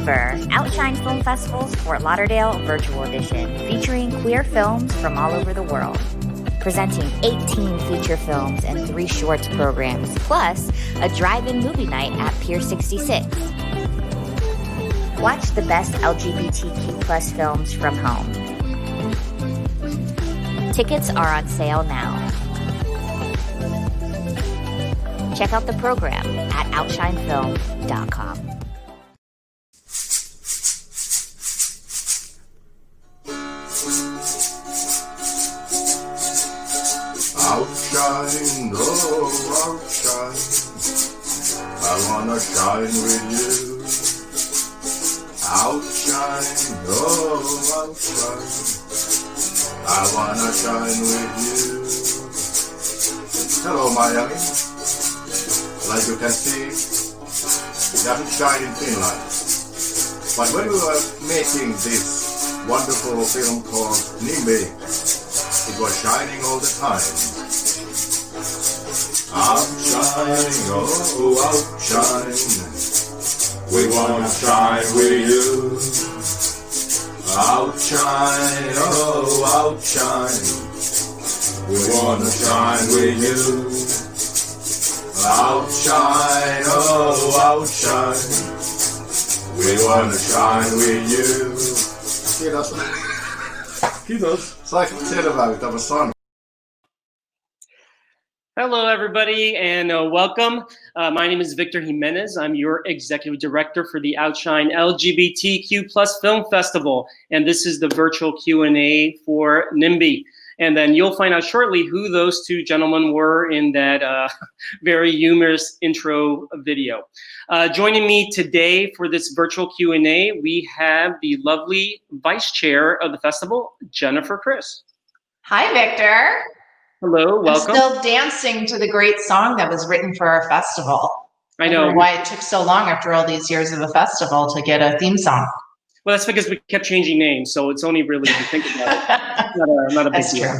Choreographer, OUTshine Film Festival's Fort Lauderdale Virtual Edition, featuring queer films from all over the world. Presenting 18 feature films and 3 shorts programs, plus a drive-in movie night at Pier 66. Watch the best LGBTQ+ films from home. Tickets are on sale now. Check out the program at OUTshineFilm.com. Outshine, oh outshine, I wanna shine with you. Outshine, oh outshine, I wanna shine with you. Hello Miami, like you can see, it doesn't shine in Finland. But when we were making this wonderful film called NIMBY, it was shining all the time. Outshine, oh outshine, we wanna shine with you. Outshine, oh outshine, we wanna shine with you. Outshine, oh outshine, we wanna shine with you. Kiitos. Kiitos. Saiko selvää, mitä mä sanon? Hello, everybody, and welcome. My name is Victor Gimenez. I'm your executive director for the OUTshine LGBTQ+ Film Festival, and this is the virtual Q&A for NIMBY. And then you'll find out shortly who those two gentlemen were in that very humorous intro video. Joining me today for this virtual Q&A, we have the lovely vice chair of the festival, Jennifer Kriz. Hi, Victor. Hello, welcome. I'm still dancing to the great song that was written for our festival. I know. I don't know why it took so long after all these years of a festival to get a theme song. Well, that's because we kept changing names, so it's only really, if you think about it, not a big deal.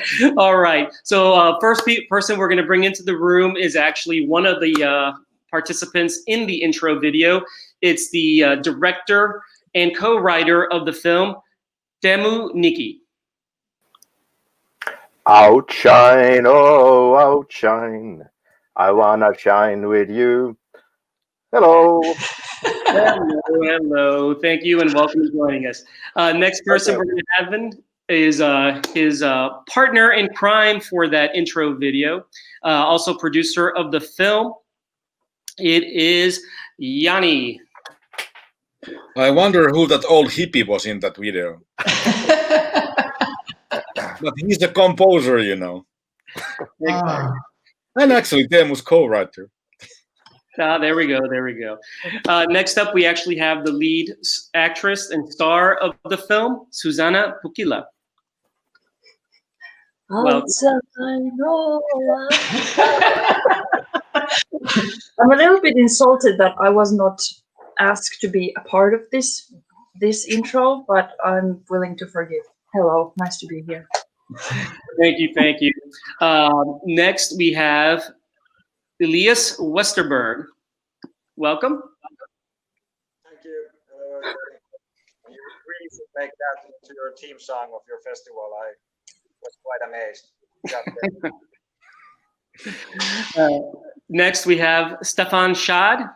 True. All right. So first person we're going to bring into the room is actually one of the participants in the intro video. It's the director and co-writer of the film, Teemu, Nikki. Outshine, oh outshine, I wanna shine with you. Hello. Hello. Thank you and welcome to joining us. Next person we're going to have is his partner in crime for that intro video, also producer of the film. It is Jani. I wonder who that old hippie was in that video. But he's the composer, you know. And actually, Teemu's co-writer. There we go. There we go. Next up, we actually have the lead actress and star of the film, Susanna Puquila. I'm a little bit insulted that I was not asked to be a part of this intro, but I'm willing to forgive. Hello, nice to be here. Thank you, thank you. Next, we have Elias Westerberg. Welcome. Thank you. You really should make that into your theme song of your festival. I was quite amazed. Next, we have Stephan Schad.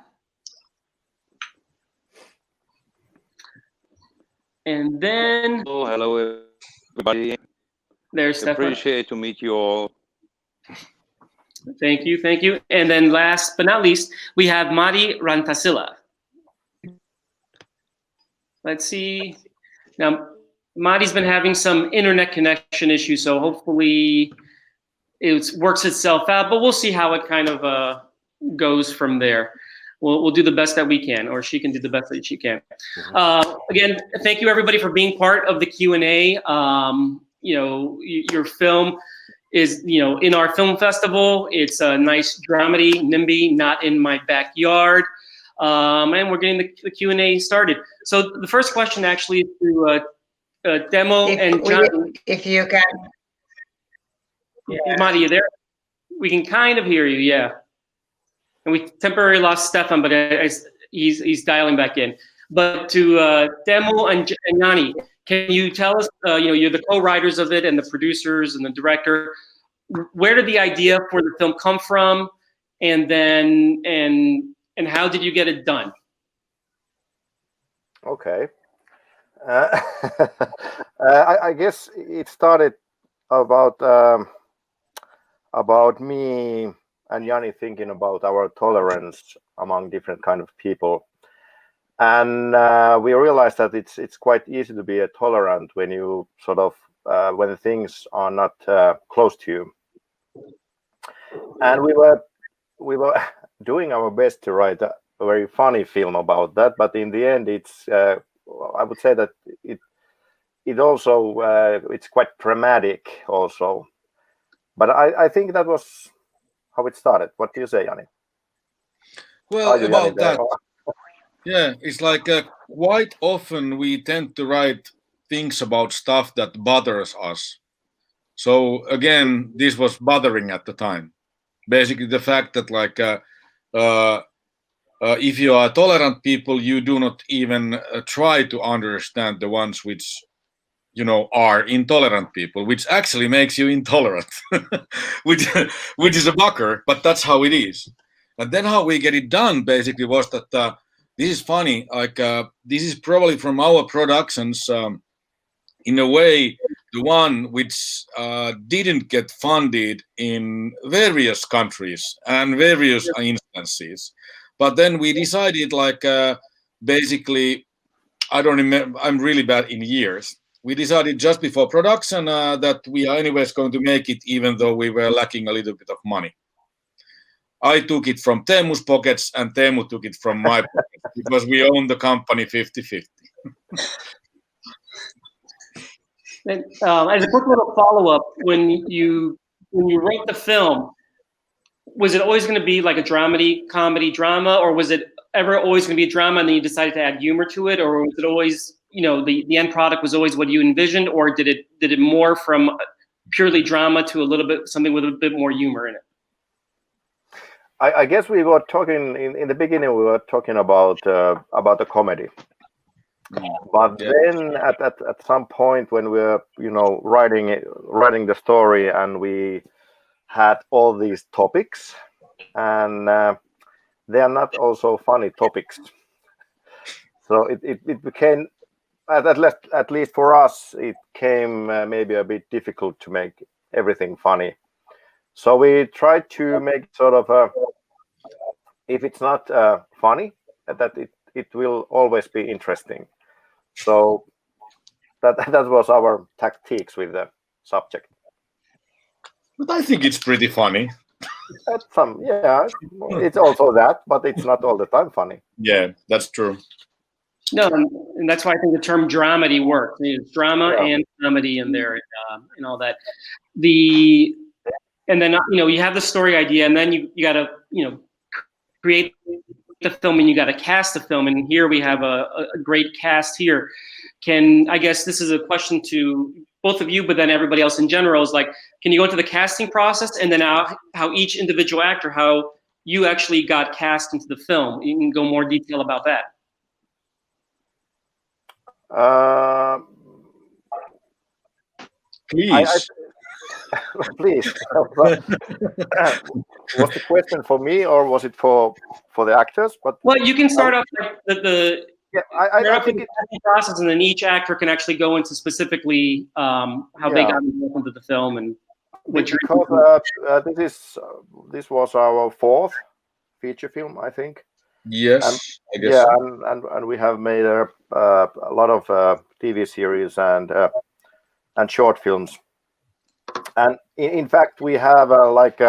And then... Hello, everybody. There's Stephan. Appreciate to meet you all. Thank you, thank you. And then last but not least, we have Rantasila. Let's see. Now, Mari's been having some internet connection issues, so hopefully it works itself out, but we'll see how it kind of goes from there. We'll do the best that we can, or she can do the best that she can. Again, thank you everybody for being part of the Q&A. You know, your film is, you know, in our film festival. It's a nice dramedy, NIMBY, Not in My Backyard. And we're getting the Q&A started. So the first question actually is to Teemu and Jani. If you can. Yeah. Mari, you there? We can kind of hear you, yeah. And we temporarily lost Stephan, but he's dialing back in. But to Teemu and Jani, can you tell us? You're the co-writers of it and the producers and the director. Where did the idea for the film come from, and then and how did you get it done? Okay. I guess it started about me and Jani thinking about our tolerance among different kind of people, and we realized that it's quite easy to be tolerant when you sort of when things are not close to you. And we were doing our best to write a very funny film about that, but in the end, it's I would say that it also it's quite dramatic also. But I think that was how it started. What do you say, Jani? Well, about that, yeah, it's like quite often we tend to write things about stuff that bothers us. So again, this was bothering at the time. Basically, the fact that like if you are tolerant people, you do not even try to understand the ones which are intolerant people, which actually makes you intolerant, which is a bucker, but that's how it is. And then how we get it done basically was that this is funny. Like this is probably from our productions, in a way, the one which didn't get funded in various countries and various instances. But then we decided, like, basically, I don't remember, I'm really bad in years. We decided just before production that we are anyways going to make it, even though we were lacking a little bit of money. I took it from Teemu's pockets and Teemu took it from my pockets because we own the company 50-50. And, as a quick little follow-up, when you wrote the film, was it always going to be like a dramedy, comedy, drama, or was it ever always going to be a drama and then you decided to add humor to it, or was it always, the end product was always what you envisioned, or did it morph from purely drama to a little bit something with a bit more humor in it? I guess we were talking in the beginning. We were talking about the comedy. But then at some point when we were writing the story and we had all these topics and they are not also funny topics, so it became at least for us it came maybe a bit difficult to make everything funny. So we tried to make sort of if it's not funny, that it will always be interesting. So that was our tactics with the subject. But I think it's pretty funny. It's also that, but it's not all the time funny. Yeah, that's true. No, and that's why I think the term dramedy works. It's drama and comedy in there and all that. And then you have the story idea, and then you got to create the film, and you got to cast the film. And here we have a great cast here. I guess this is a question to both of you, but then everybody else in general is like, can you go into the casting process and then how each individual actor, how you actually got cast into the film? You can go more detail about that. Please. Please. Was the question for me or was it for the actors? But well, you can start off like I think it's the process, and then each actor can actually go into specifically how they got involved into the film and what you're. Because this was our fourth feature film, I think. Yes, I guess. Yeah, and we have made a lot of TV series and short films. And in fact, we have like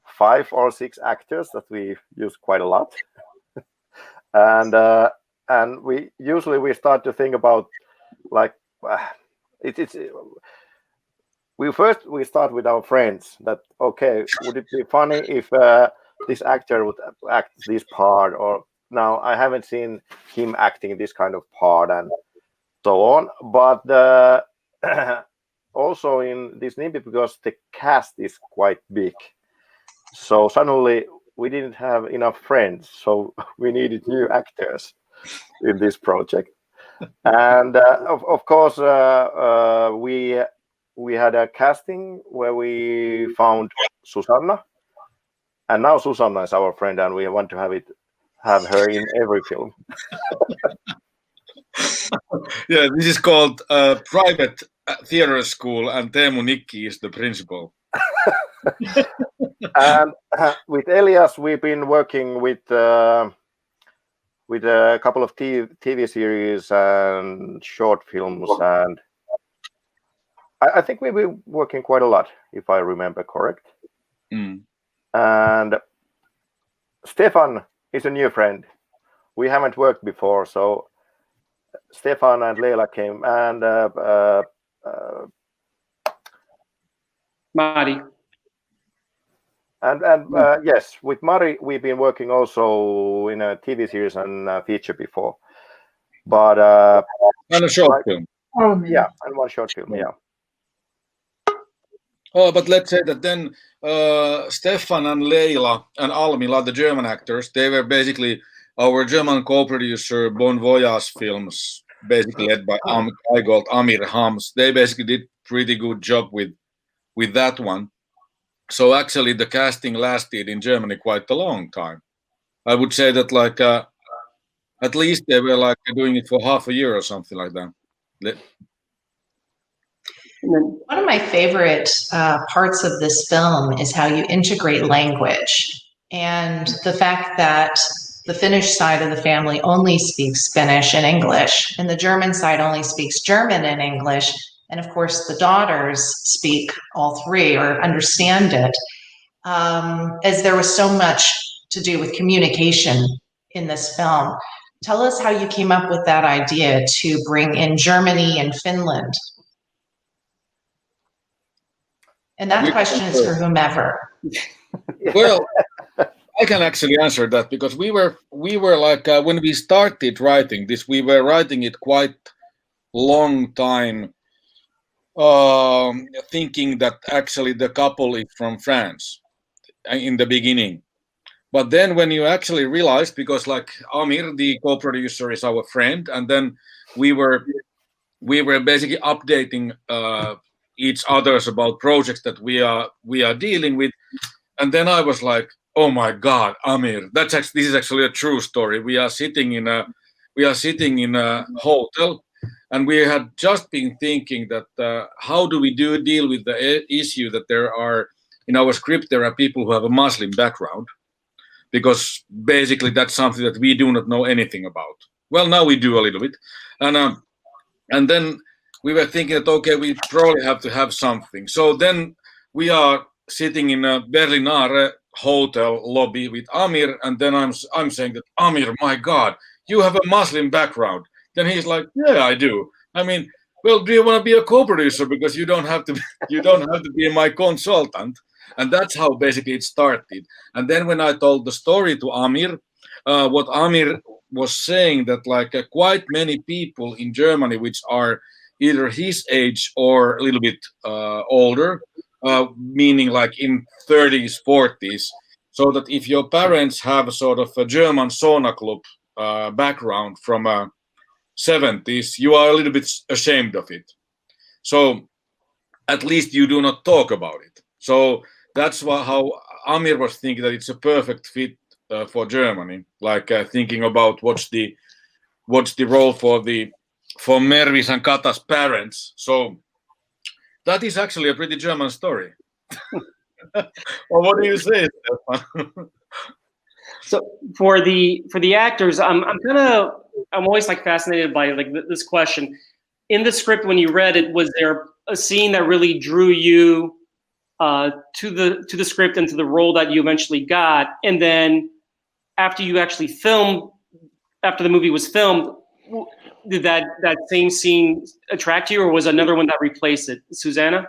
5 or 6 actors that we use quite a lot, and we usually start to think about like we start with our friends that okay, would it be funny if this actor would act this part, or now I haven't seen him acting this kind of part and so on, but also in this NIMBY, because the cast is quite big, so suddenly we didn't have enough friends, so we needed new actors. in this project. And of course, we had a casting where we found Susanna, and now Susanna is our friend, and we want to have her in every film. Yeah, this is called private theater school, and Teemu Nikki is the principal. And with Elias, we've been working with a couple of TV series and short films, and I think we've been working quite a lot, if I remember correct. And Stephan is a new friend. We haven't worked before, so Stephan and Leila came, and Mari. And yes, with Mari, we've been working also in a TV series and a feature before, but and a short film. Yeah, and one short film. Yeah. Oh, but let's say that then Stephan and Leila and Almila, the German actors, they were basically our German co-producer Bon Voyage films, basically led by I called Amir Hams. They basically did pretty good job with that one. So actually, the casting lasted in Germany quite a long time. I would say that like at least they were like doing it for half a year or something like that. One of my favorite parts of this film is how you integrate language and the fact that the Finnish side of the family only speaks Finnish and English, and the German side only speaks German and English. And of course, the daughters speak all three or understand it, as there was so much to do with communication in this film. Tell us how you came up with that idea to bring in Germany and Finland. And that question is for whomever. Well, I can actually answer that because we were like when we started writing this, we were writing it quite long time, thinking that actually the couple is from France in the beginning. But then when you actually realize, because like Amir, the co-producer, is our friend, and then we were basically updating each others about projects that we are dealing with, and then I was like, oh my God, Amir, this is actually a true story. We are sitting in a hotel, and we had just been thinking that how do we deal with the issue that there are in our script there are people who have a Muslim background, because basically that's something that we do not know anything about. Well, now we do a little bit, and then we were thinking that okay, we probably have to have something. So then we are sitting in a Berlinare hotel lobby with Amir, and then I'm saying that Amir, my God, you have a Muslim background. Then he's like, yeah, I do. I mean, well, do you want to be a co-producer, because you don't have to be my consultant? And that's how basically it started. And then when I told the story to Amir, what Amir was saying that like quite many people in Germany which are either his age or a little bit older, meaning like in 30s, 40s, so that if your parents have sort of a German sauna club background from 70s, you are a little bit ashamed of it. So at least you do not talk about it. So that's how Amir was thinking that it's a perfect fit for Germany, like thinking about what's the role for Mervi's and Kata's parents. So that is actually a pretty German story. Well, what do you say, Stephan? So for the actors, I'm always like fascinated by like this question. In the script, when you read it, was there a scene that really drew you to the script and to the role that you eventually got? And then after you actually filmed, after the movie was filmed, did that same scene attract you, or was another one that replaced it? Susanna?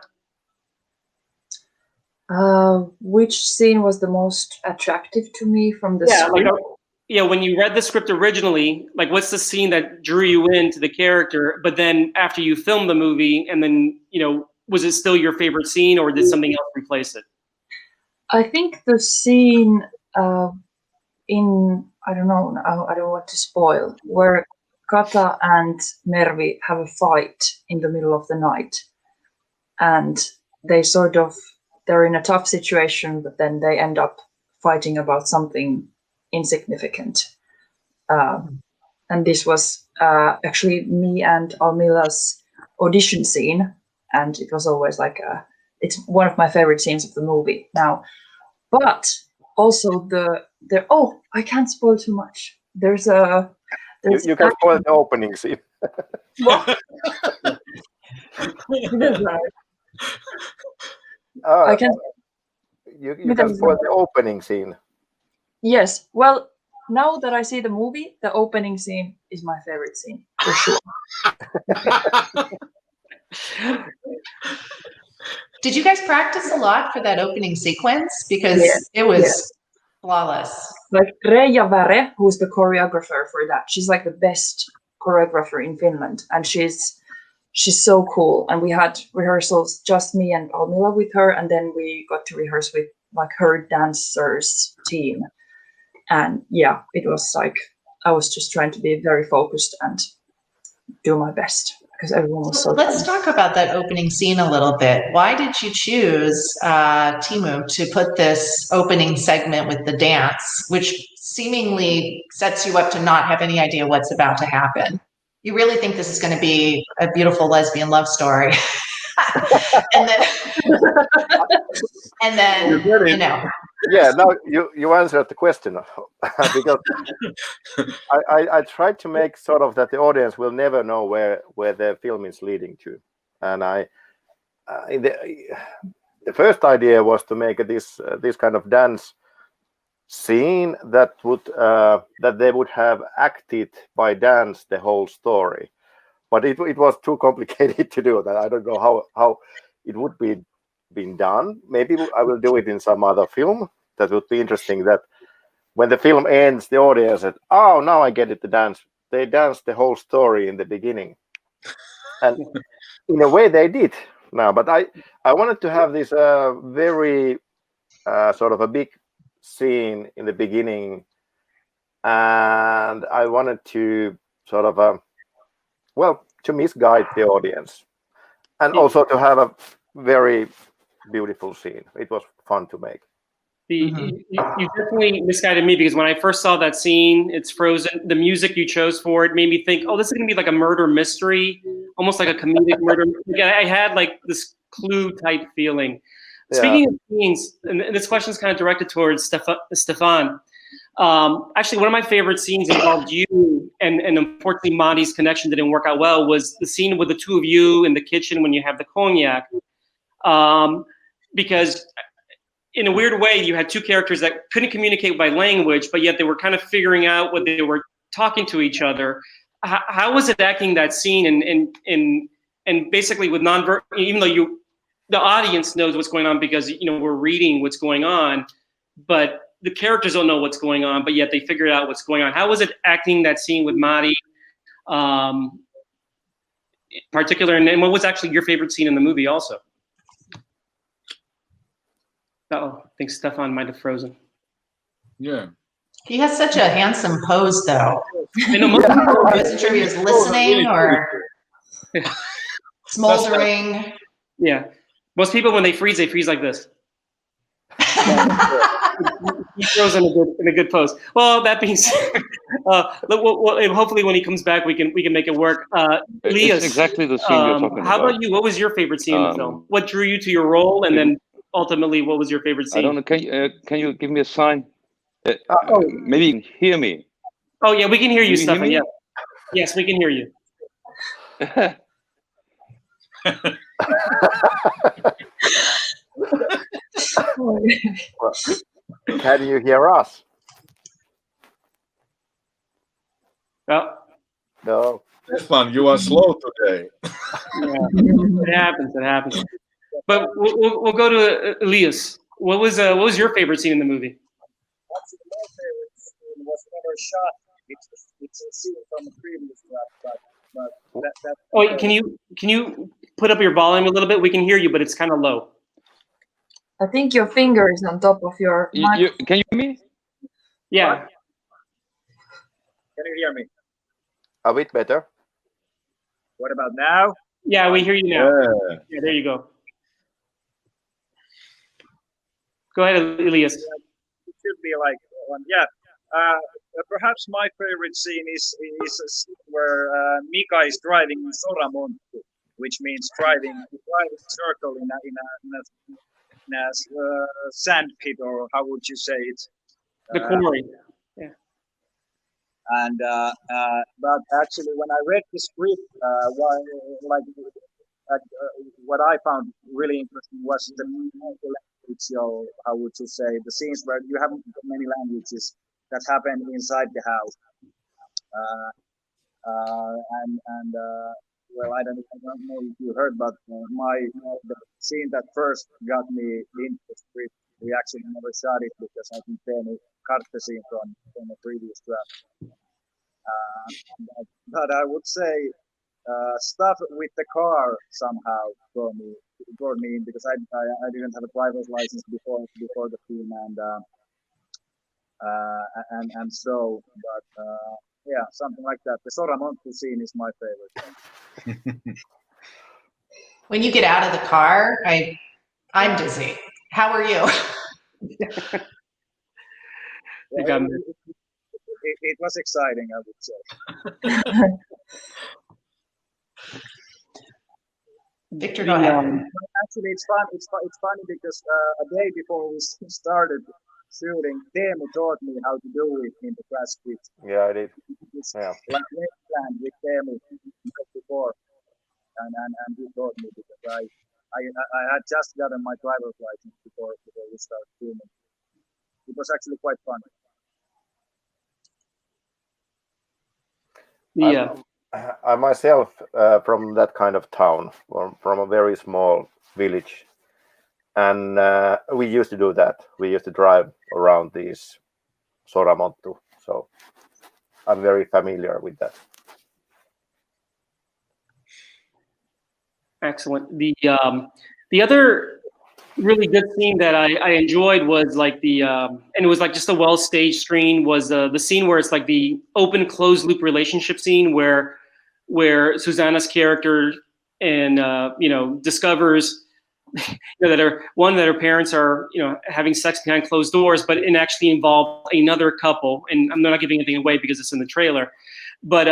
Which scene was the most attractive to me from the script? When you read the script originally, like what's the scene that drew you into the character? But then after you filmed the movie, and then was it still your favorite scene, or did something else replace it? I think the scene in I don't know. I don't want to spoil. Where Kata and Mervi have a fight in the middle of the night, and they're in a tough situation, but then they end up fighting about something insignificant. And this was actually me and Almila's audition scene, and it was always like it's one of my favorite scenes of the movie now. But also I can't spoil too much. You can spoil the opening scene. What? I can. You can spoil the opening scene. Yes. Well, now that I see the movie, the opening scene is my favorite scene for sure. Did you guys practice a lot for that opening sequence? Because it was flawless. Like Reija Vare, who's the choreographer for that, she's like the best choreographer in Finland, and she's so cool. And we had rehearsals, just me and Almila with her, and then we got to rehearse with like her dancers team. And yeah, it was like I was just trying to be very focused and do my best because everyone was so. Let's talk about that opening scene a little bit. Why did you choose Teemu to put this opening segment with the dance, which seemingly sets you up to not have any idea what's about to happen? You really think this is going to be a beautiful lesbian love story. and then you know. Yeah, now you answered the question because I tried to make sort of that the audience will never know where the film is leading to, and the first idea was to make this kind of dance scene that they would have acted by dance the whole story, but it was too complicated to do that. I don't know how it would be been done. Maybe I will do it in some other film. That would be interesting. That when the film ends, the audience said, "Oh, now I get it." They danced the whole story in the beginning, and in a way they did. Now, but I wanted to have this very sort of a big scene in the beginning, and I wanted to sort of to misguide the audience, and also to have a very beautiful scene. It was fun to make. You definitely misguided me because when I first saw that scene, it's frozen. The music you chose for it made me think, oh, this is going to be like a murder mystery, almost like a comedic murder. I had like this Clue type feeling. Yeah. Speaking of scenes, and this question is kind of directed towards Stephan. Actually, one of my favorite scenes involved you, and unfortunately, Monty's connection didn't work out well, was the scene with the two of you in the kitchen when you have the cognac. Because in a weird way, you had two characters that couldn't communicate by language, but yet they were kind of figuring out what they were talking to each other. How was it acting that scene and basically with non-verbal, even though the audience knows what's going on because we're reading what's going on, but the characters don't know what's going on, but yet they figured out what's going on. How was it acting that scene with Mari, in particular, and what was actually your favorite scene in the movie also? Oh, I think Stephan might have frozen. Yeah. He has such a handsome pose, though. I know I wasn't sure he was listening or smoldering. Yeah. Most people, when they freeze like this. He throws in a good pose. Well, that being said, hopefully when he comes back, we can make it work. Elias, it's exactly the scene you're talking about. How about you? What was your favorite scene in the film? What drew you to your role, and then ultimately, what was your favorite scene? I don't know. Can you give me a sign? Maybe you can hear me. Oh yeah, we can hear you, Stephan. Yeah. Yes, we can hear you. Can you hear us? No. Stephan, you are slow today. Yeah, it happens. But we'll go to Elias. What was your favorite scene in the movie? Actually, my favorite scene was never shot. It's a scene from the previous draft, but that. Oh, can you put up your volume a little bit? We can hear you, but it's kind of low. I think your finger is on top of your mic. Can you hear me? Yeah. Can you hear me? A bit better. What about now? Yeah, we hear you now. Yeah, there you go. Go ahead, Elias. It should be like one. Yeah. Perhaps my favorite scene is a scene where Mika is driving in Soramontu, which means driving circle in a sand pit, or how would you say it? The quarry. Yeah. And but actually, when I read the script, what I found really interesting was the language, or how would you say, the scenes where you have many languages that happen inside the house. Well, I don't know if you heard, but the scene that first got me into the script, we actually never shot it because I think Teemu cut the scene from the previous draft. But I would say stuff with the car somehow brought me in, because I didn't have a driver's license before the film, and so, but yeah, something like that. The Soramontu scene is my favorite. When you get out of the car, I'm dizzy. How are you? It was exciting, I would say. Victor, go ahead. Actually, it's fun. It's funny because a day before we started shooting, Teemu taught me how to do it in the crash pit. Yeah, I did. It's yeah. Like planned with Teemu before, and he taught me, because I had just gotten my driver's license before we started filming. It was actually quite fun. Yeah. I myself, from that kind of town, from a very small village, and we used to do that. We used to drive around these Soramontu, so I'm very familiar with that. Excellent. The other really good scene that I enjoyed was like and it was like just a well staged scene, was the scene where it's like the open closed loop relationship scene where Susanna's character and discovers that her parents are having sex behind closed doors, but it actually involved another couple, and I'm not giving anything away because it's in the trailer, but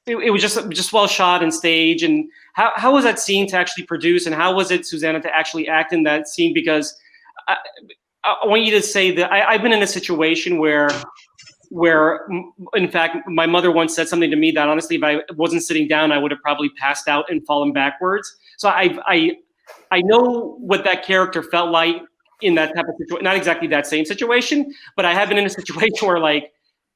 it was just well shot and staged. And how was that scene to actually produce, and how was it, Susanna, to actually act in that scene? Because I want you to say that I've been in a situation where in fact my mother once said something to me that honestly, if I wasn't sitting down, I would have probably passed out and fallen backwards. So I know what that character felt like in that type of situation. Not exactly that same situation, but I have been in a situation where like,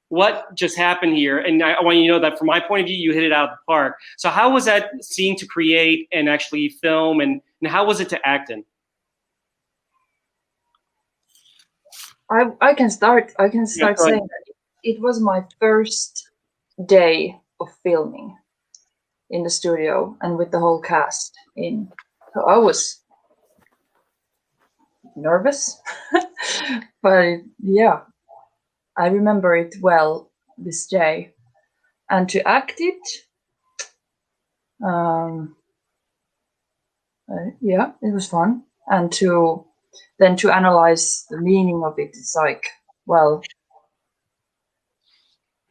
what just happened here? And I want you to know that from my point of view, you hit it out of the park. So how was that scene to create and actually film, and how was it to act in? I can start saying that it was my first day of filming in the studio and with the whole cast in. So I was nervous, but yeah, I remember it well this day. And to act it, yeah, it was fun. And to analyze the meaning of it, it's like, well,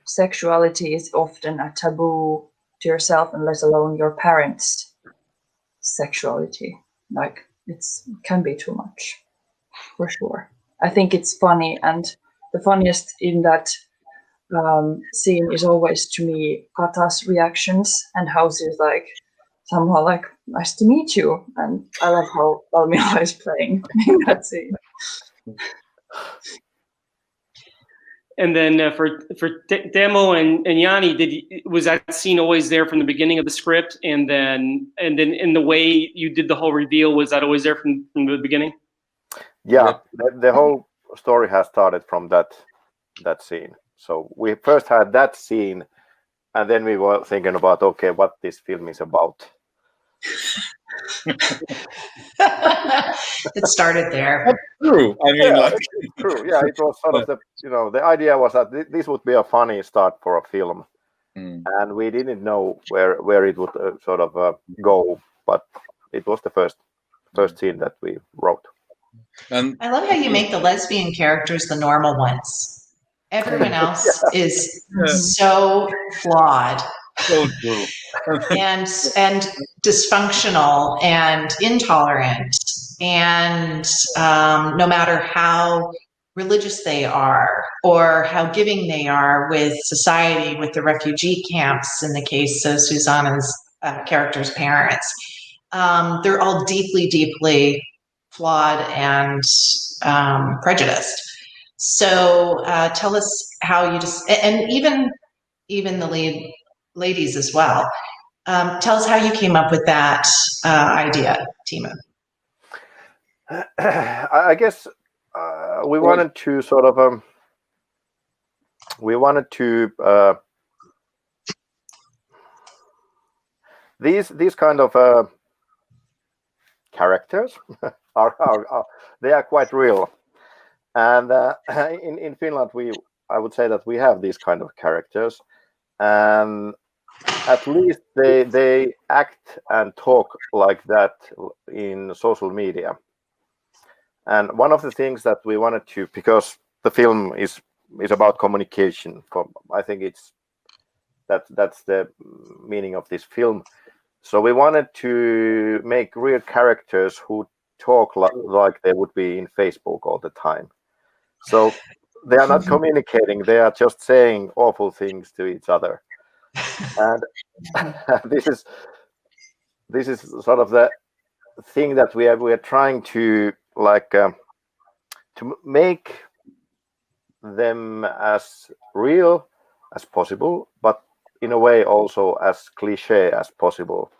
sexuality is often a taboo to yourself, and let alone your parents' sexuality. Like, it can be too much, for sure. I think it's funny, and the funniest in that scene is always, to me, Kata's reactions and how she's like, somehow like, nice to meet you. And I love how Valmila is playing in that scene. And then for Teemu and Jani, was that scene always there from the beginning of the script? And then in the way you did the whole reveal, was that always there from the beginning? Yeah, the whole story has started from that scene. So we first had that scene, and then we were thinking about, okay, what this film is about. It started there. That's true. I mean, Yeah, like, it's true. Yeah, it was sort of the idea was that this would be a funny start for a film, and we didn't know where it would sort of go, but it was the first scene that we wrote. and I love how you make the lesbian characters the normal ones. Everyone else is so flawed. so true. and dysfunctional and intolerant, and no matter how religious they are or how giving they are with society, with the refugee camps in the case of Susanna's character's parents, they're all deeply flawed and prejudiced. So tell us how you and even the lead ladies as well. Tell us how you came up with that idea, Teemu. I guess we wanted to sort of these kind of characters are they are quite real, and in Finland I would say that we have these kind of characters, and at least they act and talk like that in social media. And one of the things that we wanted to, because the film is about communication, I think that's the meaning of this film. So we wanted to make real characters who talk like they would be in Facebook all the time. So they are not communicating; they are just saying awful things to each other. And this is sort of the thing that we are trying to to make them as real as possible, but in a way also as cliche as possible,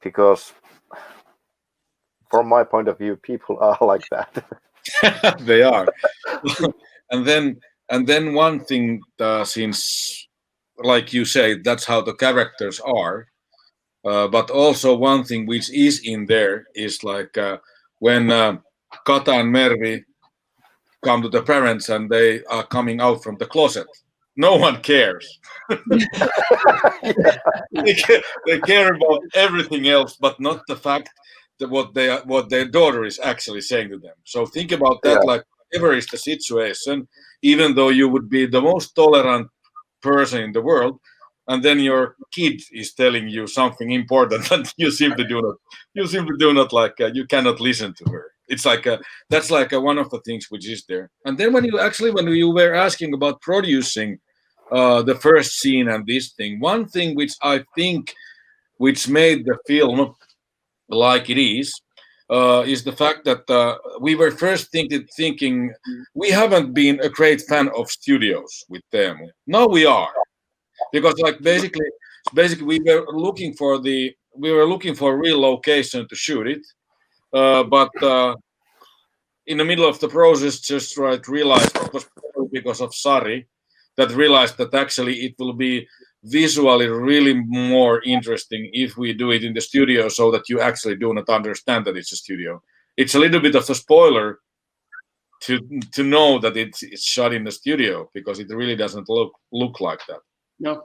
because from my point of view, people are like that. They are. and then one thing, since, like you say, that's how the characters are. But also one thing which is in there is like when Kata and Mervi come to the parents and they are coming out from the closet. No one cares. They care about everything else, but not the fact that what their daughter is actually saying to them. So think about that, like whatever is the situation, even though you would be the most tolerant person in the world, and then your kid is telling you something important that you simply do not like. You cannot listen to her. It's like that's like one of the things which is there. And then when you were asking about producing the first scene and this thing, one thing which I think which made the film like it is the fact that we were first thinking we haven't been a great fan of studios with Teemu. Now we are. Because like basically we were looking for a real location to shoot it, but in the middle of the process just realized it was because of Sari that realized that actually it will be visually really more interesting if we do it in the studio, so that you actually do not understand that it's a studio. It's a little bit of a spoiler to know that it's shot in the studio, because it really doesn't look like that. No.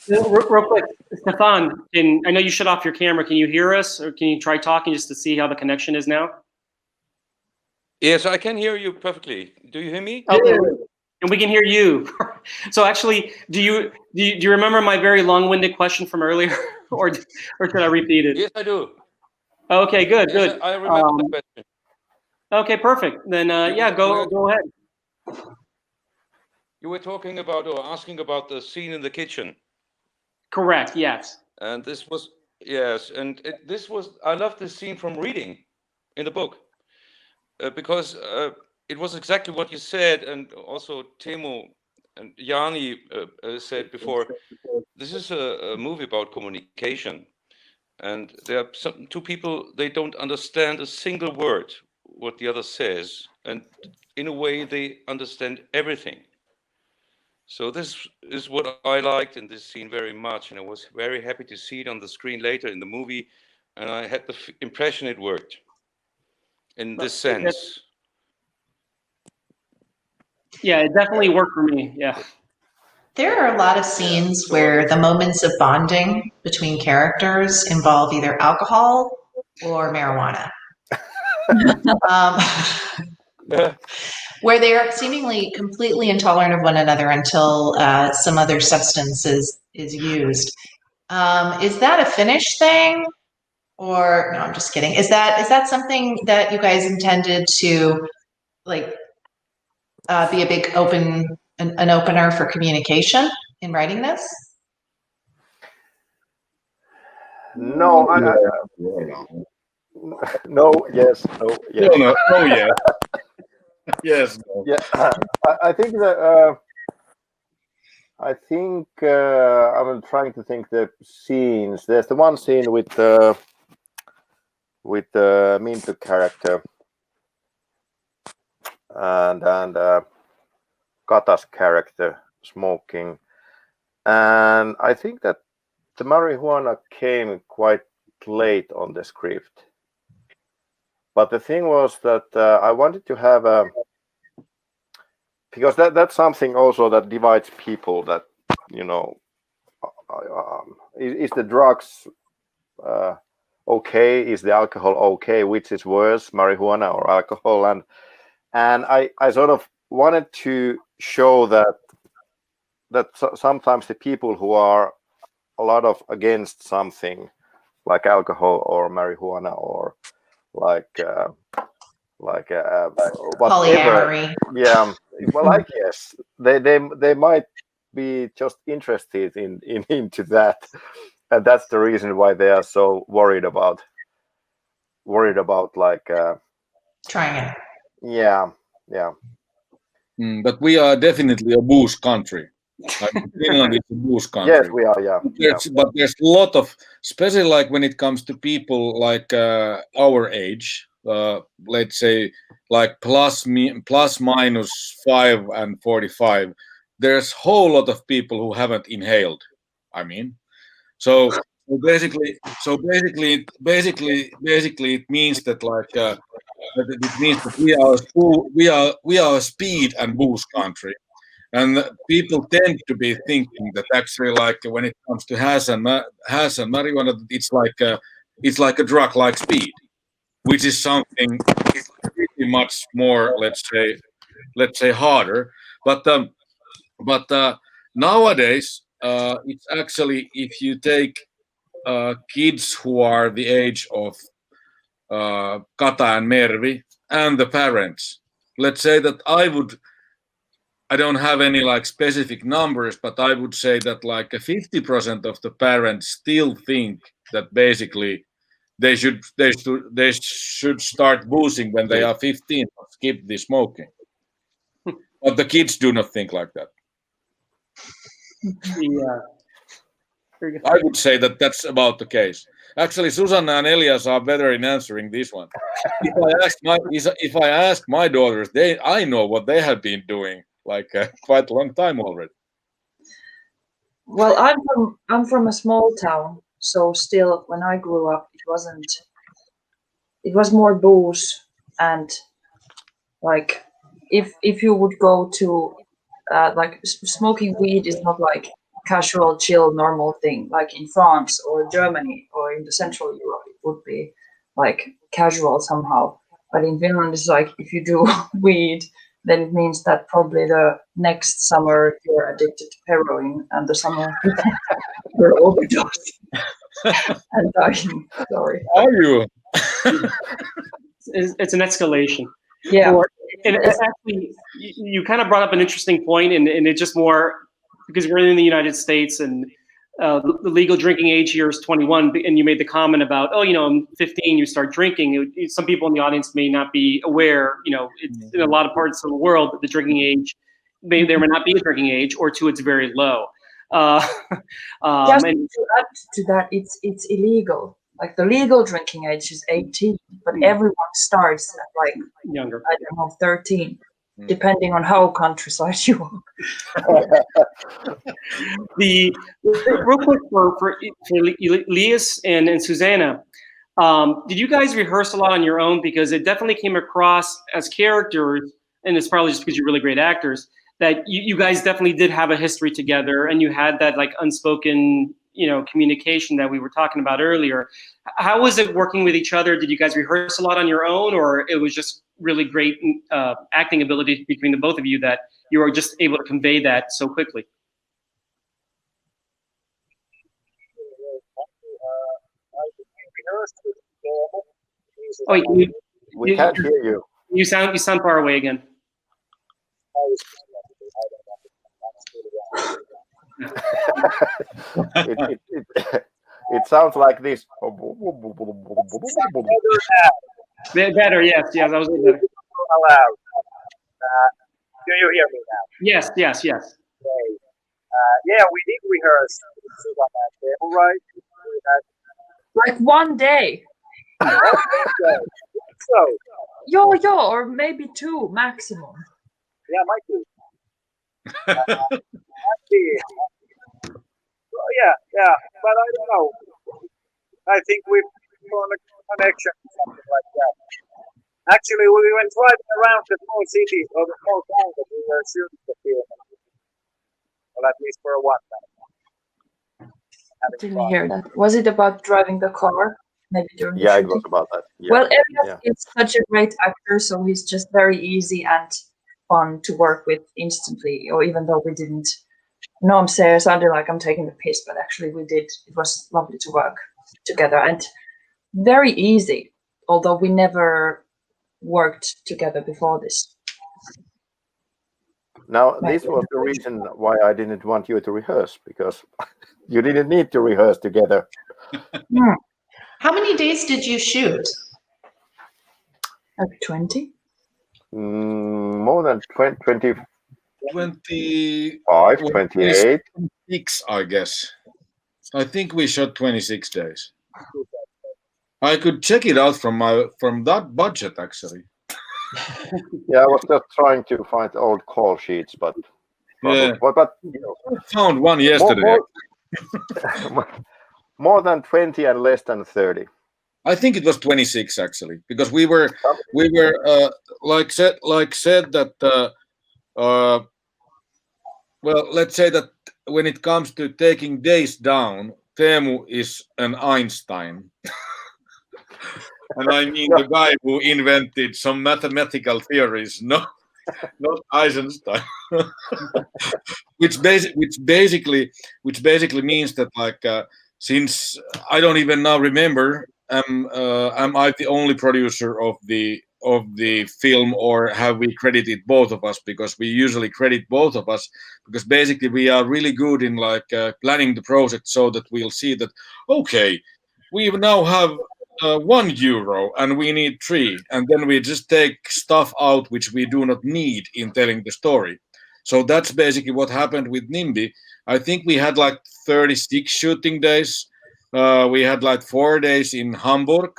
Real quick, Stephan, I know you shut off your camera. Can you hear us, or can you try talking just to see how the connection is now? Yes, I can hear you perfectly. Do you hear me? Okay, and we can hear you. So actually, do you remember my very long-winded question from earlier, or should I repeat it? Yes, I do. Okay, good, Yes, good. I remember the question. Okay, perfect. Then yeah, go ahead. You were talking about or asking about the scene in the kitchen. Correct. Yes. And this was I love this scene from reading in the book because it was exactly what you said, and also Teemu and Jani said before. This is a movie about communication, and there are two people, they don't understand a single word what the other says, and in a way they understand everything. So this is what I liked in this scene very much, and I was very happy to see it on the screen later in the movie, and I had the impression it worked in this sense. Yeah, it definitely worked for me. Yeah. There are a lot of scenes where the moments of bonding between characters involve either alcohol or marijuana. Where they are seemingly completely intolerant of one another until some other substance is used. Is that a Finnish thing? Or no, I'm just kidding. Is that something that you guys intended to like be a big an opener for communication in writing this? No, no, yes, no, yes. No, yeah. Yes. No. Yeah, I think that I'm trying to think the scenes. There's the one scene with the Mintu character and Kata's character smoking, and I think that the marijuana came quite late on the script. But the thing was that I wanted to have because that's something also that divides people. That is the drugs okay? Is the alcohol okay? Which is worse, marijuana or alcohol? And I sort of wanted to show that sometimes the people who are a lot of against something like alcohol or marijuana or like polyamory. Yeah, well, I guess they might be just interested into that, and that's the reason why they are so worried about like trying it. Yeah. But we are definitely a booze country. Finland is a booze country. Yes, we are. Yeah. But there's a lot of, especially like when it comes to people like our age, let's say like plus minus 5 and 45. There's a whole lot of people who haven't inhaled. I mean, so basically, it means that like it means that we are a speed and booze country. And people tend to be thinking that actually, like when it comes to hash and marijuana, it's like a drug like speed, which is something pretty much more, let's say harder. But nowadays, it's actually if you take kids who are the age of Kata and Mervi and the parents, let's say that I don't have any like specific numbers, but I would say that like 50% of the parents still think that basically they should start boozing when they are 15 or skip the smoking. But the kids do not think like that. Yeah. I would say that that's about the case. Actually, Susanna and Elias are better in answering this one. If I ask my daughters, I know what they have been doing like quite a long time already. Well, I'm from a small town, so still when I grew up, it was more booze, and like if you would go to like smoking weed is not like casual, chill, normal thing like in France or Germany or in the Central Europe. It would be like casual somehow, but in Finland it's like if you do weed, then it means that probably the next summer you're addicted to heroin, and the summer you're overdosed and dying. Sorry. Are you? It's an escalation. Yeah. And it's actually, you kind of brought up an interesting point, and it just more because we're in the United States and the legal drinking age here is 21, and you made the comment about, I'm 15, you start drinking. Some people in the audience may not be aware, it's in a lot of parts of the world that the drinking age, there may not be a drinking age, or two, it's very low. Just to add to that, it's illegal. Like the legal drinking age is 18, but everyone starts at like younger. I don't know, 13. depending on how countryside you are. Real quick for Elias and Susanna, did you guys rehearse a lot on your own? Because it definitely came across as characters, and it's probably just because you're really great actors, that you guys definitely did have a history together, and you had that like unspoken, communication that we were talking about earlier. How was it working with each other? Did you guys rehearse a lot on your own, or it was just really great acting ability between the both of you that you were just able to convey that so quickly? Oh, we can't hear you. You sound far away again. It sounds like this. Better, yes, I was better. Allowed. Do you hear me now? Yes. Okay. Yeah, we did rehearse Susanna and Teemu, right? Like one day. So. Yo, or maybe 2 maximum. Yeah, might be. Yeah, but I don't know. I think we've found a connection, something like that. Actually, we went driving around the small cities or the small towns that we were shooting the film. Well, at least for a one time. Didn't hear that. Was it about driving the car? Maybe during the it shooting? was about that. Yeah. Well, Elias is such a great actor, so he's just very easy and fun to work with instantly, or even though we didn't. No, I'm serious. I sounded like I'm taking the piss, but actually we did. It was lovely to work together and very easy, although we never worked together before this. Now, this was the reason why I didn't want you to rehearse, because you didn't need to rehearse together. How many days did you shoot? Like 20? More than 20. 25, 28. 26, I guess. I think we shot 26 days. I could check it out from that budget, actually. Yeah, I was just trying to find old call sheets, but Yeah. but I found one yesterday. More than 20 and less than 30. I think it was 26 actually, because we were like said that well, let's say that when it comes to taking days down, Teemu is an Einstein. And I mean the guy who invented some mathematical theories, not Eisenstein. which basically means that, like, since I don't even now remember, am I the only producer of the film, or have we credited both of us? Because we usually credit both of us, because basically we are really good in planning the project so that we'll see that, okay, we now have €1 and we need 3, and then we just take stuff out which we do not need in telling the story. So that's basically what happened with NIMBY. I think we had 36 shooting days. We had 4 days in Hamburg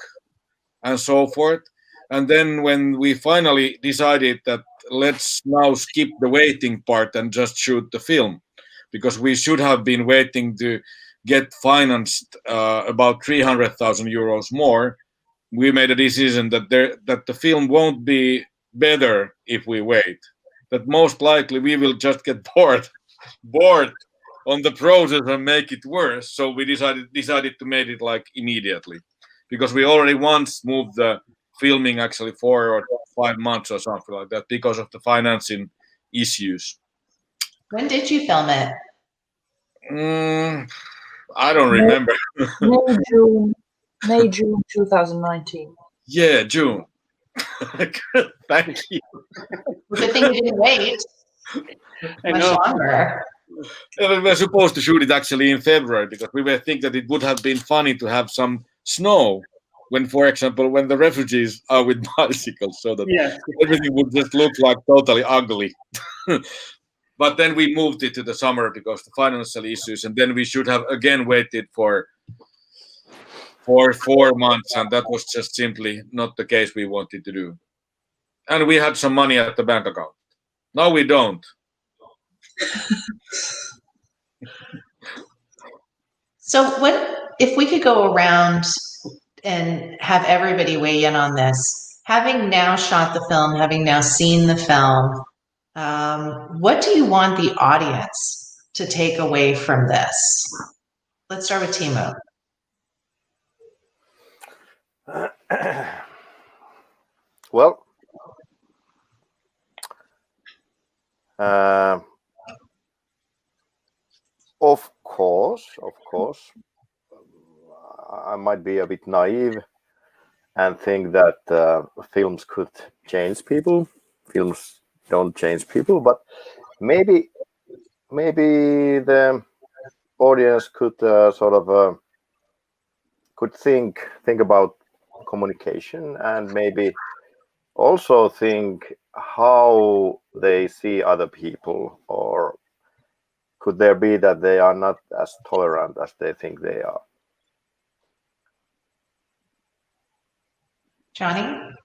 and so forth. And then when we finally decided that let's now skip the waiting part and just shoot the film, because we should have been waiting to get financed about €300,000 more, we made a decision that the film won't be better if we wait. That most likely we will just get bored on the process and make it worse. So we decided to make it immediately, because we already once moved the filming actually 4 or 5 months or something like that because of the financing issues. When did you film it? I don't remember. May, June 2019. Yeah, June. Thank you. Good thing you didn't wait much longer. We were supposed to shoot it actually in February, because we were thinking that it would have been funny to have some snow when, for example, when the refugees are with bicycles, so that everything would just look totally ugly. But then we moved it to the summer because of the financial issues, and then we should have again waited for 4 months, and that was just simply not the case we wanted to do. And we had some money at the bank account. No, we don't. So what if we could go around and have everybody weigh in on this? Having now shot the film, having now seen the film, what do you want the audience to take away from this? Let's start with Teemu. Well, of course, I might be a bit naive and think that films could change people. Films don't change people, but maybe the audience could could think about communication and maybe also think how they see other people, or could there be that they are not as tolerant as they think they are? Jani?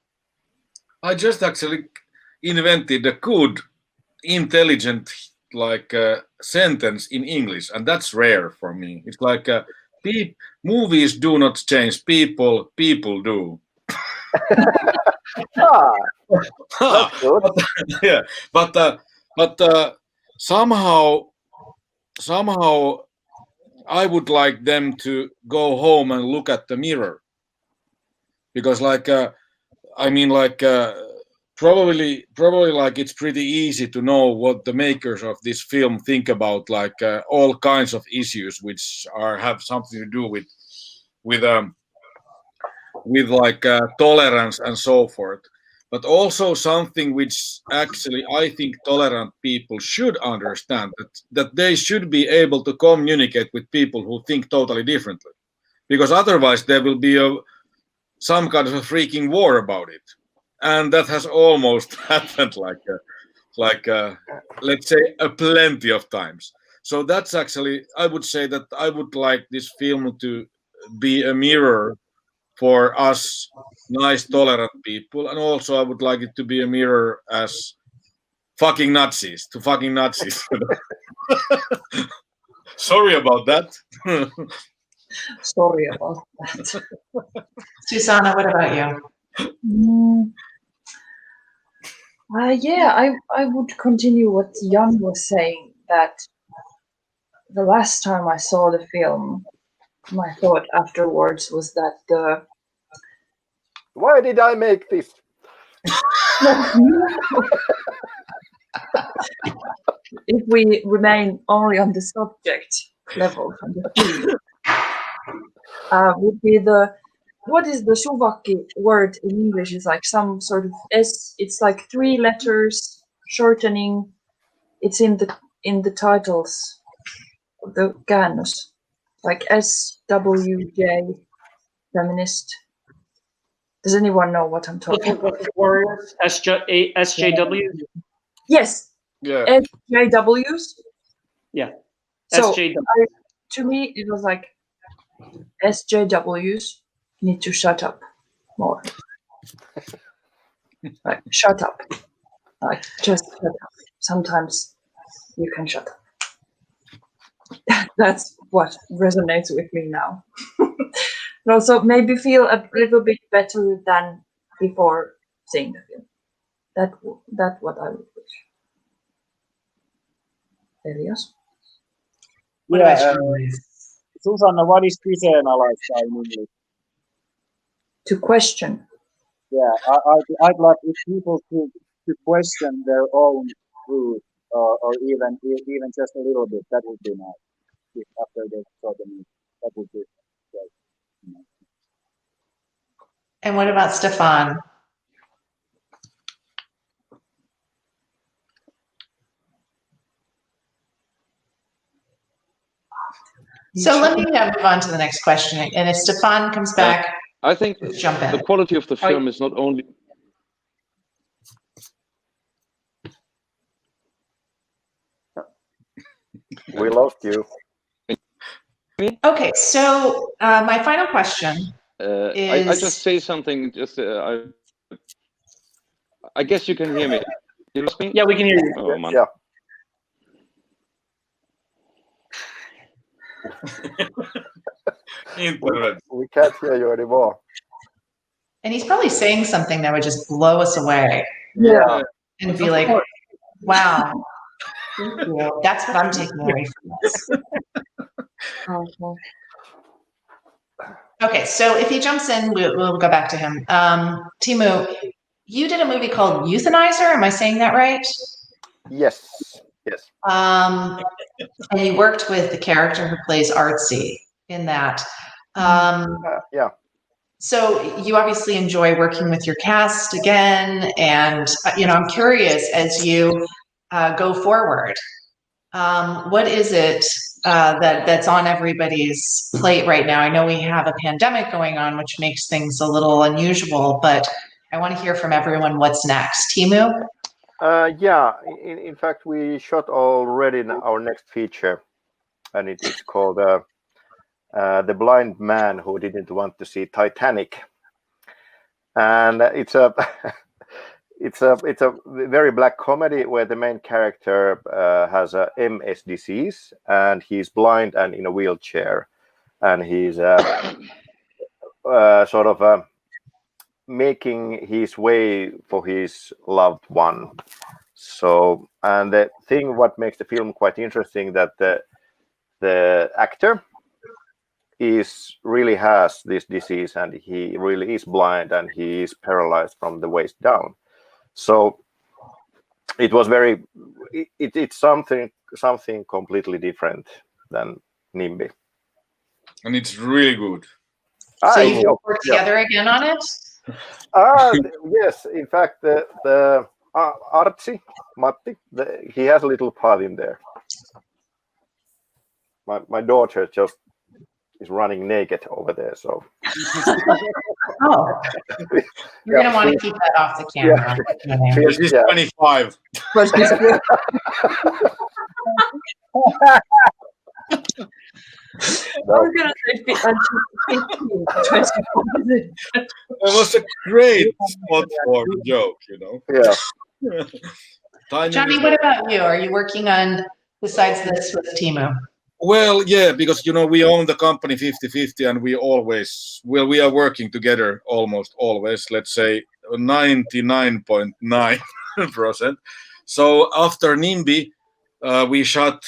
I just actually invented a good, intelligent sentence in English, and that's rare for me. It's like movies do not change people, people do. That's good. Yeah, but somehow I would like them to go home and look at the mirror, because probably like it's pretty easy to know what the makers of this film think about all kinds of issues which have something to do with tolerance and so forth, but also something which actually I think tolerant people should understand, that they should be able to communicate with people who think totally differently, because otherwise there will be some kind of a freaking war about it. And that has almost happened let's say plenty of times. So that's actually, I would say that I would like this film to be a mirror for us nice, tolerant people. And also I would like it to be a mirror as fucking Nazis, to fucking Nazis. Sorry about that. Sorry about that. Susanna, what about you? I would continue what Jan was saying, that the last time I saw the film, my thought afterwards was that Why did I make this? if we remain only on the subject level from the film, would be what is the suvaki word in English? Is like some sort of S. It's like 3 letters shortening. It's in the titles of the käännös, like SWJ, feminist. Does anyone know what I'm talking about? Warriors, SJW. Yes. Yeah. SJWs. Yeah. So SJW. to me, it was like SJWs need to shut up more. Like, shut up. Like, just shut up. Sometimes you can shut up. That's what resonates with me now. And also maybe feel a little bit better than before seeing the film. That's what I would wish. Elias? Susanna, what is kyseenalaista in English? To question. Yeah, I'd like if people to question their own truth, or even just a little bit. That would be nice. If after they saw the movie, that would be great. And what about Stephan? So let me move on to the next question. And if Stephan comes back, I think jump in. the quality of the film is not only. We lost you. Okay, so my final question is... I just say something. I guess you can hear me. You lost me? Yeah, we can hear you. Oh, man. Yeah. Internet. We can't hear you anymore. And he's probably saying something that would just blow us away Yeah. and be like, wow, thank you. That's what I'm taking away from this. Okay. Okay, so if he jumps in, we'll go back to him. Teemu, you did a movie called Euthanizer. Am I saying that right? Yes. Yes. And you worked with the character who plays Artsy in that. Yeah. So you obviously enjoy working with your cast again, and I'm curious as you go forward. What is it that's on everybody's plate right now? I know we have a pandemic going on, which makes things a little unusual, but I want to hear from everyone what's next. Teemu? Yeah. In fact, we shot already our next feature, and it's called The Blind Man Who Didn't Want to See Titanic. And it's a it's a very black comedy where the main character has a MS disease, and he's blind and in a wheelchair, and he's sort of making his way for his loved one. So, and the thing what makes the film quite interesting that the actor really has this disease, and he really is blind, and he is paralyzed from the waist down. So it was it's something completely different than NIMBY. And it's really good. So you work together again on it? Yes, in fact, the Artsy, Matti, he has a little part in there. My daughter just is running naked over there, so. Oh, you're going to want to keep that off the camera. Yeah. She's 25. I was going to say 15, It was a great spot for the joke, Yeah. Jani, what about you? Are you working on, besides this, with Teemu? Well, yeah, because we own the company 50-50, and we are working together almost always. Let's say 99.9%. So after NIMBY, we shot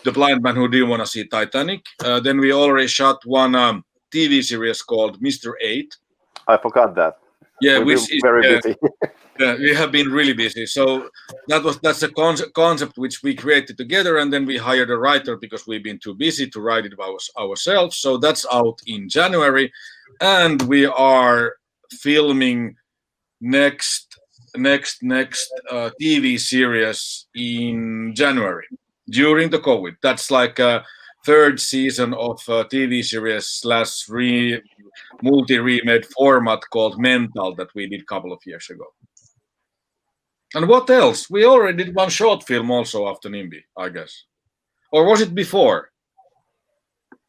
The Blind Man Who Didn't Want to See Titanic. Then we already shot one TV series called Mr. 8. I forgot that. Yeah, which is very busy. Yeah, we have been really busy. So that's a concept which we created together, and then we hired a writer because we've been too busy to write it ourselves. So that's out in January, and we are filming next TV series in January during the COVID. That's like a third season of a TV series / multi-remade format called Mental that we did a couple of years ago. And what else? We already did one short film also after NIMBY, I guess. Or was it before?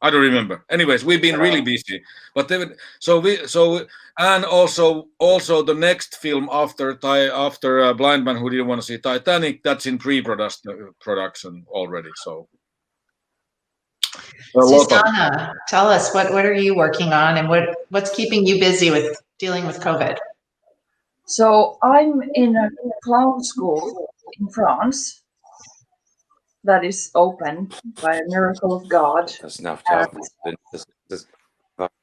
I don't remember. Anyways, we've been really busy. But and also the next film after Blind Man Who Didn't Want to See Titanic, that's in pre-production already. So Susanna, tell us what are you working on, and what's keeping you busy with dealing with COVID? So I'm in a clown school in France that is open by a miracle of God. That's enough.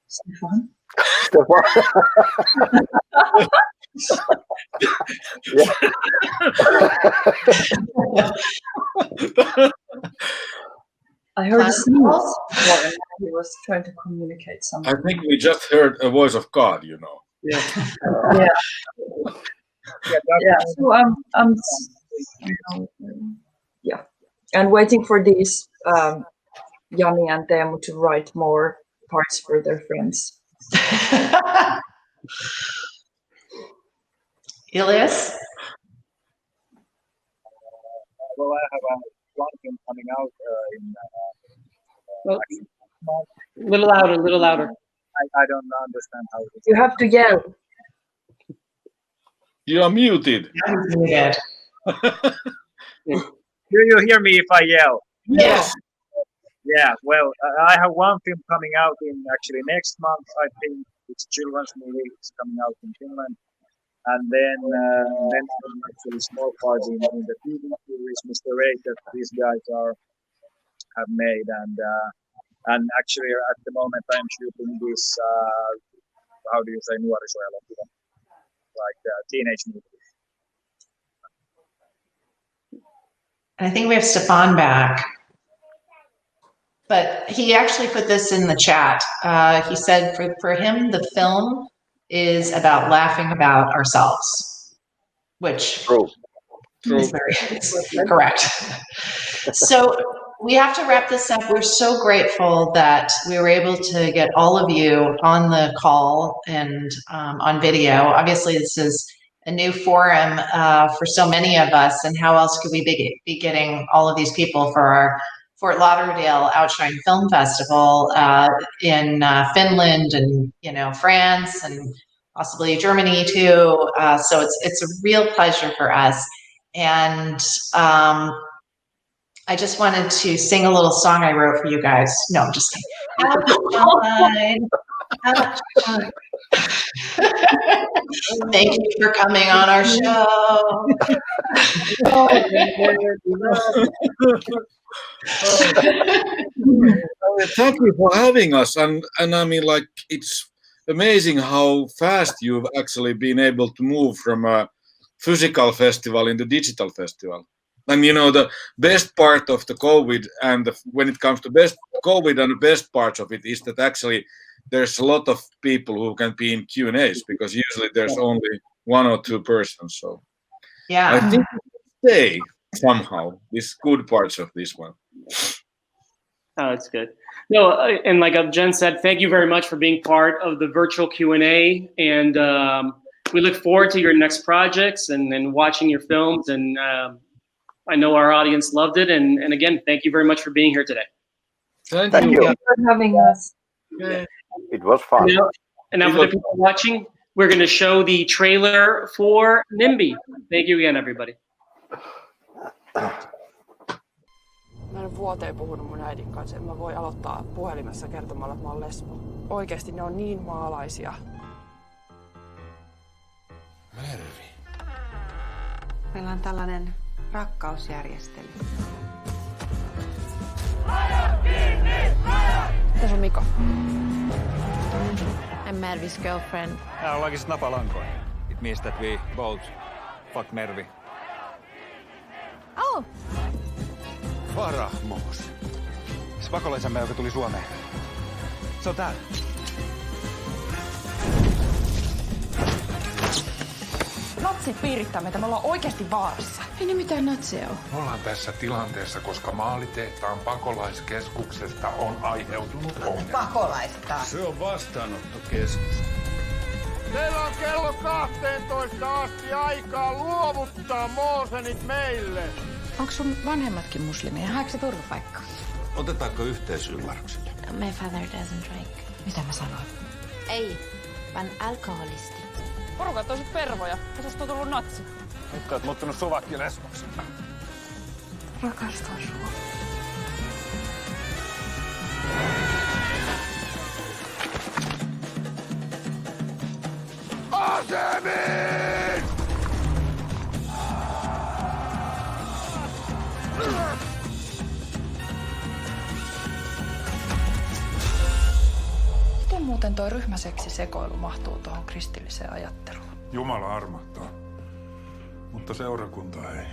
Stephan? I heard a sneeze. He was trying to communicate something. I think we just heard a voice of God, Yeah. Yeah. So I'm and waiting for these Jani and Teemu to write more parts for their friends. Elias? Well, I have a long film coming out in. Little louder. I don't understand how it is. You have to yell. You are muted. Muted. Do you hear me if I yell? Yes. Yeah, well, I have one film coming out in actually next month, I think. It's children's movie. It's coming out in Finland. And then actually small parts in the TV series, Mr. 8, that these guys have made. And actually at the moment I'm shooting this, how do you say, nuorisoelokuva, like teenage movie. I think we have Stephan back. But he actually put this in the chat. He said for him, the film is about laughing about ourselves, which is very correct. So we have to wrap this up. We're so grateful that we were able to get all of you on the call and on video. Obviously, this is a new forum for so many of us, and how else could we be getting all of these people for our Fort Lauderdale OUTshine Film Festival in Finland and France and possibly Germany too. So it's a real pleasure for us. And I just wanted to sing a little song I wrote for you guys. No, I'm just kidding. OUTshine. Thank you for coming on our show. Thank you for having us, and I mean, like, it's amazing how fast you've actually been able to move from a physical festival into digital festival. And the best part of the COVID, and when it comes to best COVID and the best parts of it, is that actually there's a lot of people who can be in Q&As, because usually there's only one or two persons. So yeah, I think we can stay somehow these good parts of this one. Oh, that's good. No, and like Jen said, thank you very much for being part of the virtual Q&A, and we look forward to your next projects and watching your films, and I know our audience loved it, and again, thank you very much for being here today. Thank Thank you. you for having us. It was fun. And now for the people watching, we're going to show the trailer for NIMBY. Thank you again, everybody. Mä en vuoteen puhunut mun äidin kanssa. Mä voi aloittaa puhelimessa kertomalla, että mä oon lesbo. Oikeesti ne on niin maalaisia. Mervi. Meillä on tällainen rakkausjärjestely. Tässä on Mika. I'm Mervi's girlfriend. Ollaankin snapalankoja. It means that we both fuck Mervi. Oh! Farahmoos. Se pakolaisemme, joka tuli Suomeen. Se on täällä. Natsit piirittää meitä, me ollaan oikeesti vaarassa. Ei ne mitään natseja ole. Me ollaan tässä tilanteessa, koska Maalitehtaan pakolaiskeskuksesta on aiheutunut ongelma. Pakolaista. Se on vastaanottokeskus. Teillä on kello 12 asti aikaa luovuttaa Moosenit meille. Onko sun vanhemmatkin muslimeja? Haetko se turvapaikkaa? Otetaanko yhteisymmärryksellä? My father doesn't drink. Mitä mä sanoin? Ei, vaan alkoholisti. Porukat on sit pervoja, ja susta on tullut natsi. Nyt oot muuttunut suvakki lesboksi. Rakastan sua. Asemiin! Miten muuten toi ryhmäseksisekoilu mahtuu tuohon kristilliseen ajatteluun? Jumala armahtaa, mutta seurakunta ei.